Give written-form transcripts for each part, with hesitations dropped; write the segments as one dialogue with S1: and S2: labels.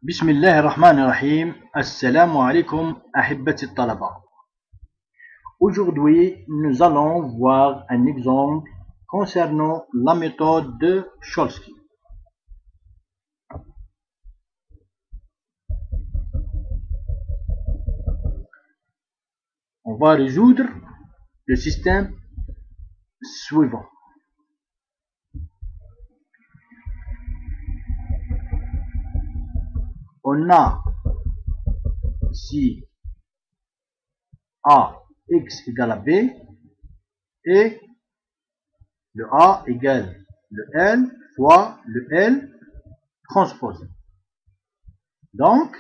S1: بسم الله الرحمن الرحيم. Assalamu alaikum ahibati talaba. Aujourd'hui, nous allons voir un exemple concernant la méthode de Cholesky. On va résoudre le système suivant. On a ici AX égale à B et le A égale le L fois le L transposé. Donc,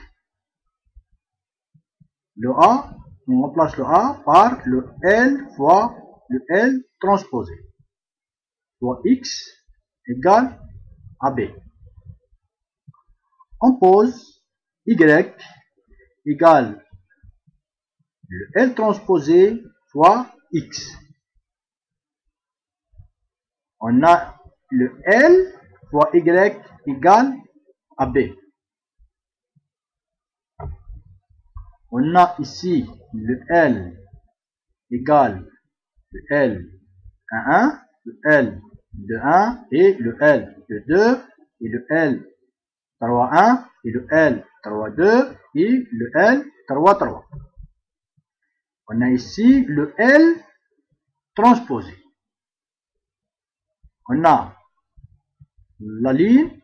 S1: le A, on remplace le A par le L fois le L transposé, soit X égale à B. On pose Y égale le L transposé fois X. On a le L fois Y égale à B. On a ici le L égale le L à 1, le L de 1 et le L de 2 et le L 3-1 et le L 3-2 et le L 3-3. On a ici le L transposé. On a la ligne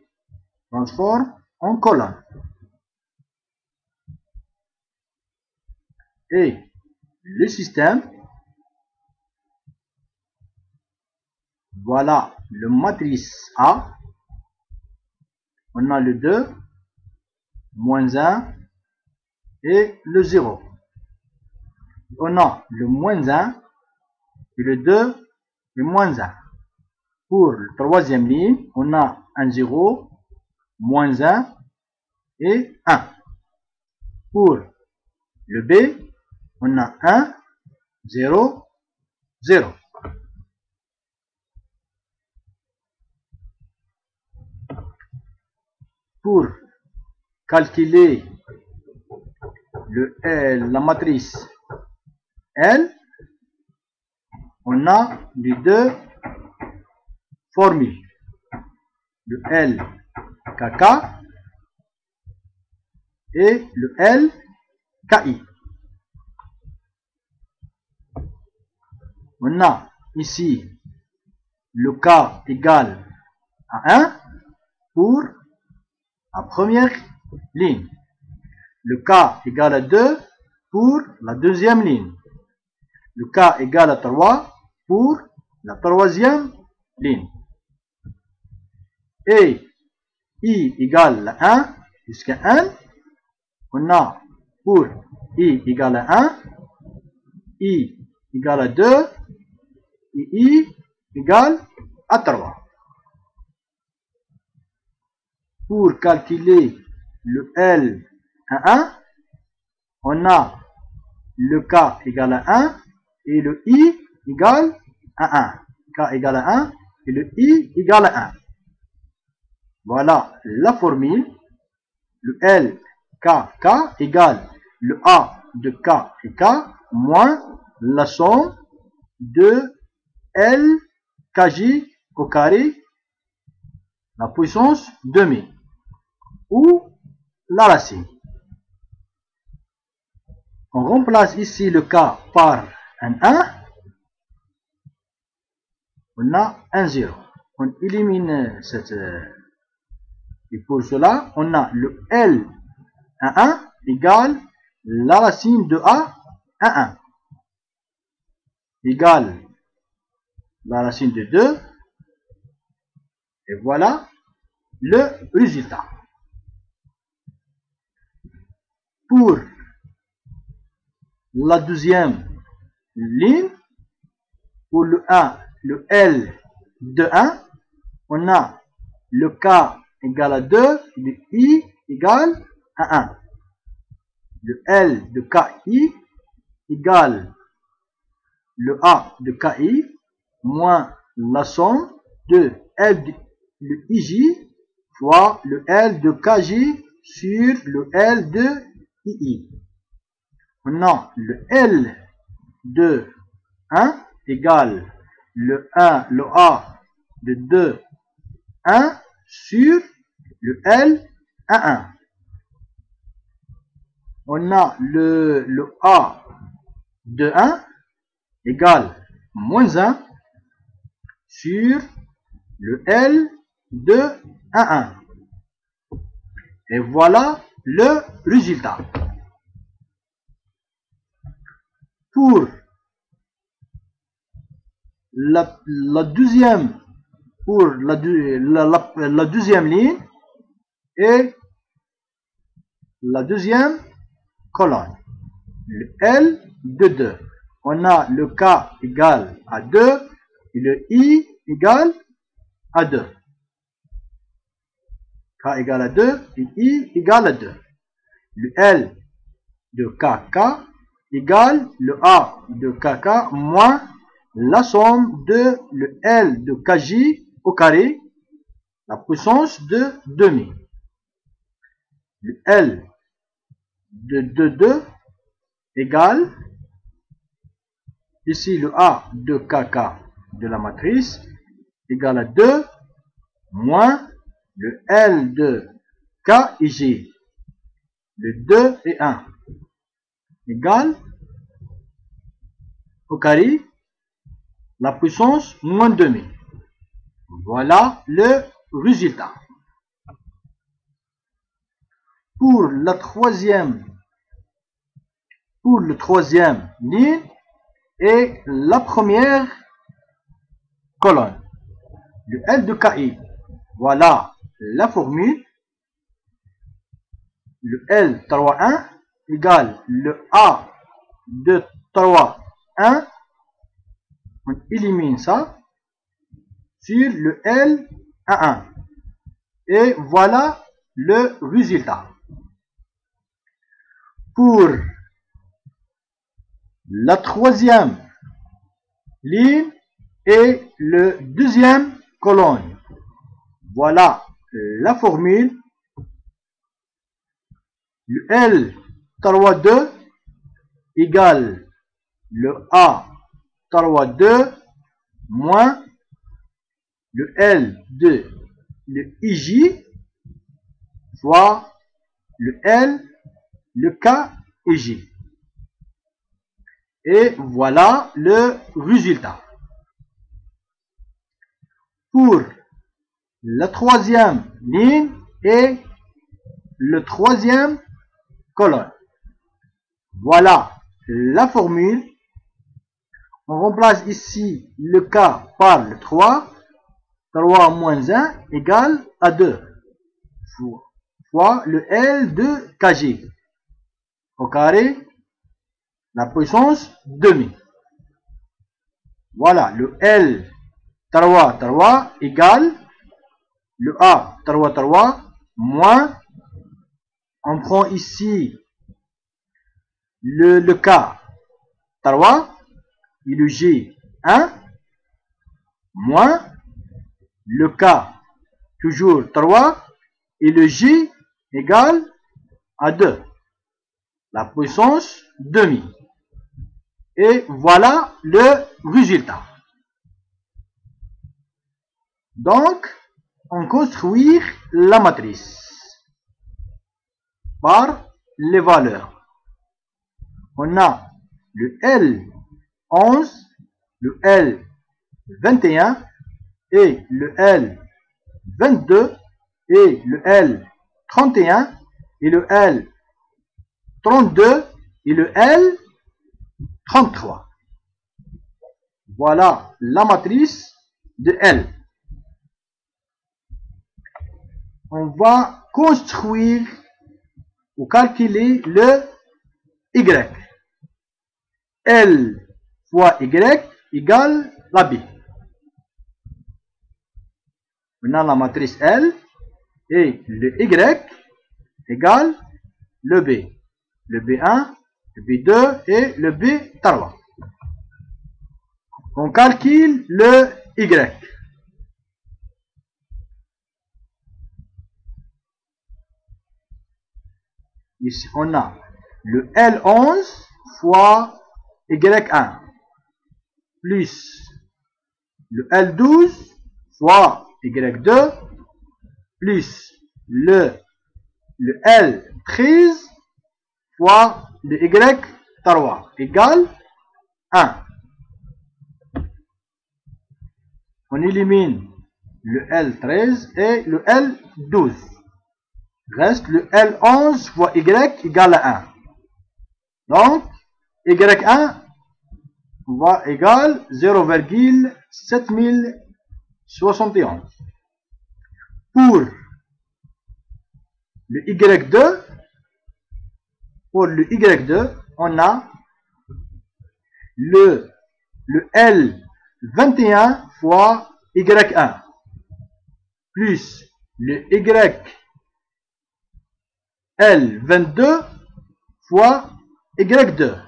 S1: transforme en colonne. Et le système, voilà le matrice A. On a le 2, moins 1 et le 0. On a le moins 1 et le 2 et moins 1. Pour la troisième ligne, on a un 0, moins 1 et 1. Pour le B, on a 1, 0, 0. Pour calculer la matrice L, on a les deux formules. Le L KK et le L KI. On a ici le K égale à 1 pour la première ligne. Le K égale à 2 pour la deuxième ligne. Le K égale à 3 pour la troisième ligne. Et I égale à 1 jusqu'à 1. On a pour I égale à 1, I égale à 2 et I égale à 3. Pour calculer le L à 1, on a le K égale à 1 et le I égale à 1. K égale à 1 et le I égale à 1. Voilà la formule. Le L KK égale le A de K et K moins la somme de L KJ au carré, la puissance demi, ou la racine. On remplace ici le K par un 1. On a un 0. On élimine cette... Et pour cela, on a le L à 1 égale la racine de A à 1. Égale la racine de 2. Et voilà le résultat. Pour la deuxième ligne, pour le 1, le L de 1, on a le K égale à 2, le I égale à 1. Le L de KI égale le A de KI moins la somme de L de le IJ fois le L de KJ sur le L de II. Maintenant, le L de 1 égale le A de 2, 1 sur le L 1. On a le A de 1 égale moins 1 sur le L de 1. Et voilà le résultat. Pour la deuxième ligne et la deuxième colonne, le L de 2. On a le K égale à 2 et le I égale à 2. K égale à 2 et I égale à 2. Le L de KK égale le A de KK moins la somme de le L de KJ au carré, la puissance de demi. Le L de 2 égale, ici le A de KK de la matrice égale à 2 moins le L de KJ, le 2 et 1 égale au carré la puissance moins demi. Voilà le résultat. Pour le troisième ligne et la première colonne, le L de KI. Voilà la formule. Le L 3,1 égale le A de 3,1. On élimine ça sur le L 1,1. Et voilà le résultat. Pour la troisième ligne et le deuxième colonne, voilà la formule. Le L 3,2 égale le A 3,2 moins le L de le IJ fois le L, le K et J. Et voilà le résultat. Pour la troisième ligne et le troisième colonne, voilà la formule. On remplace ici le K par le 3. 3 moins 1 égale à 2 fois le L de KG au carré la puissance demi. Voilà, le L 3 égale le A 3 moins, on prend ici le K 3 et le G 1 moins le K toujours 3 et le J égale à 2. La puissance demi. Et voilà le résultat. Donc, on construit la matrice par les valeurs. On a le L11, le L21 et le L22 et le L31 et le L32 et le L33. Voilà la matrice de L. On va construire ou calculer le Y. L fois Y égale la B. On a la matrice L et le Y égale le B. Le B1, le B2 et le B3. On calcule le Y. Ici, on a le L11 fois Y1 plus le L12 fois Y2 plus le L13 fois le Y3 égale 1. On élimine le L13 et le L12. Reste le L11 fois Y égale à 1. Donc, Y1 va égale 0,7071. Pour le Y2, on a le L21 fois Y1 plus le L22 fois Y2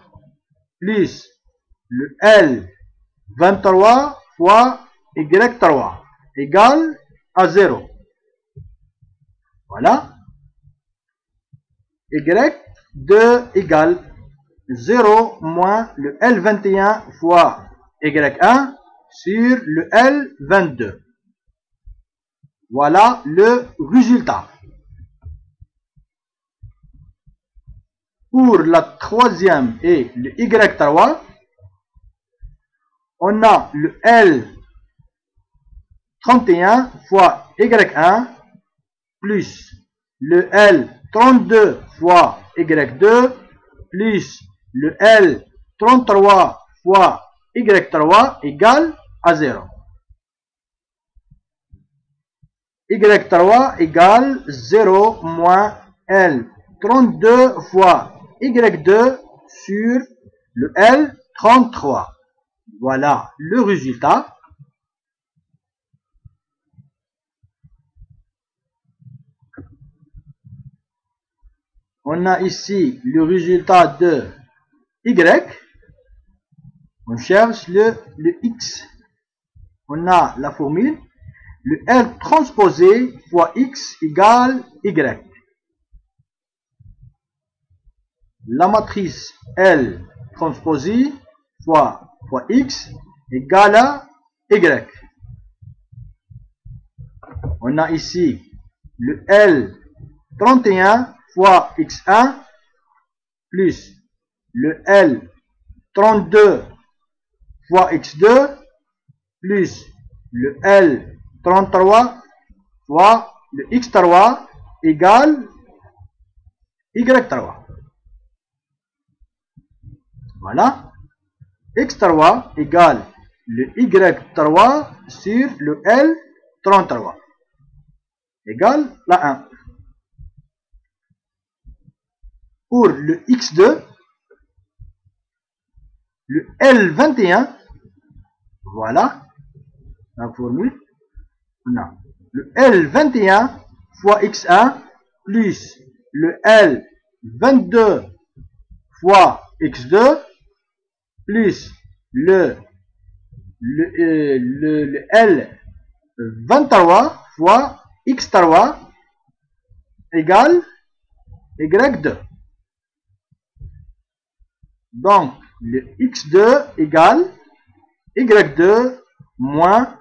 S1: plus le L23 fois Y3 égale à 0. Voilà. Y2 égale 0 moins le L21 fois Y1 sur le L22. Voilà le résultat. Pour la troisième et le Y3, on a le L31 fois Y1 plus le L32 fois Y2 plus le L33 fois Y3 égale à 0. Y3 égale 0 moins L32 fois Y2 sur le L33. Voilà le résultat. On a ici le résultat de Y. On cherche le X. On a la formule. Le L transposé fois X égale Y. La matrice L transposée fois X égale à Y. On a ici le L31 fois X1 plus le L32 fois X2 plus le L33 fois le X3 égale Y3. Voilà. X3 égale le Y3 sur le L33 égale la 1. Pour le X2, le L21, voilà la formule. On a le L21 fois X1 plus le L22 fois X2 plus le L23 fois X3 égale Y2. Donc, le X2 égale Y2 moins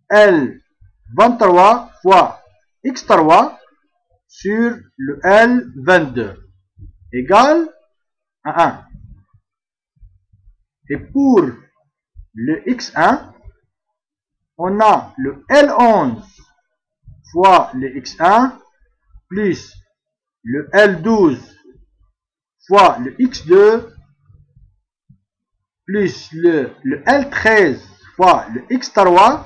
S1: L23 fois X3 sur le L22 égale à 1. Et pour le X1, on a le L11 fois le X1 plus le L12 fois le X2 plus le L13 fois le X3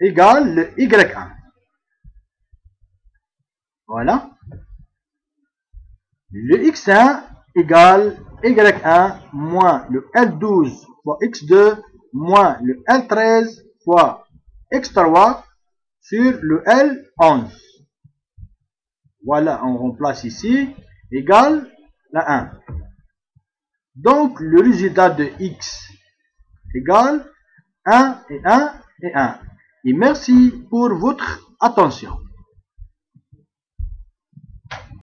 S1: égale le Y1. Voilà. Le X1 égale Y1 moins le L12 fois X2 moins le L13 fois X3 sur le L11. Voilà, on remplace ici, égale la 1. Donc, le résultat de X égale 1 et 1 et 1. Et merci pour votre attention.